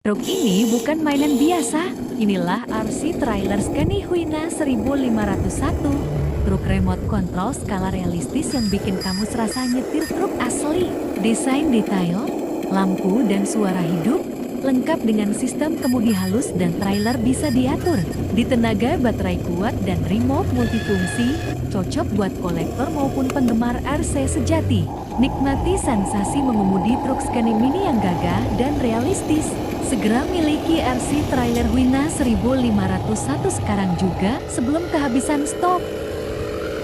Truk ini bukan mainan biasa. Inilah RC Trailer Scania Huina 1501. Truk remote control skala realistis yang bikin kamu serasa nyetir truk asli. Desain detail, lampu dan suara hidup, lengkap dengan sistem kemudi halus dan trailer bisa diatur. Ditenaga baterai kuat dan remote multifungsi, cocok buat kolektor maupun penggemar RC sejati. Nikmati sensasi mengemudi truk Scania Mini yang gagah dan realistis. Segera miliki RC Trailer Huina 1501 sekarang juga sebelum kehabisan stok.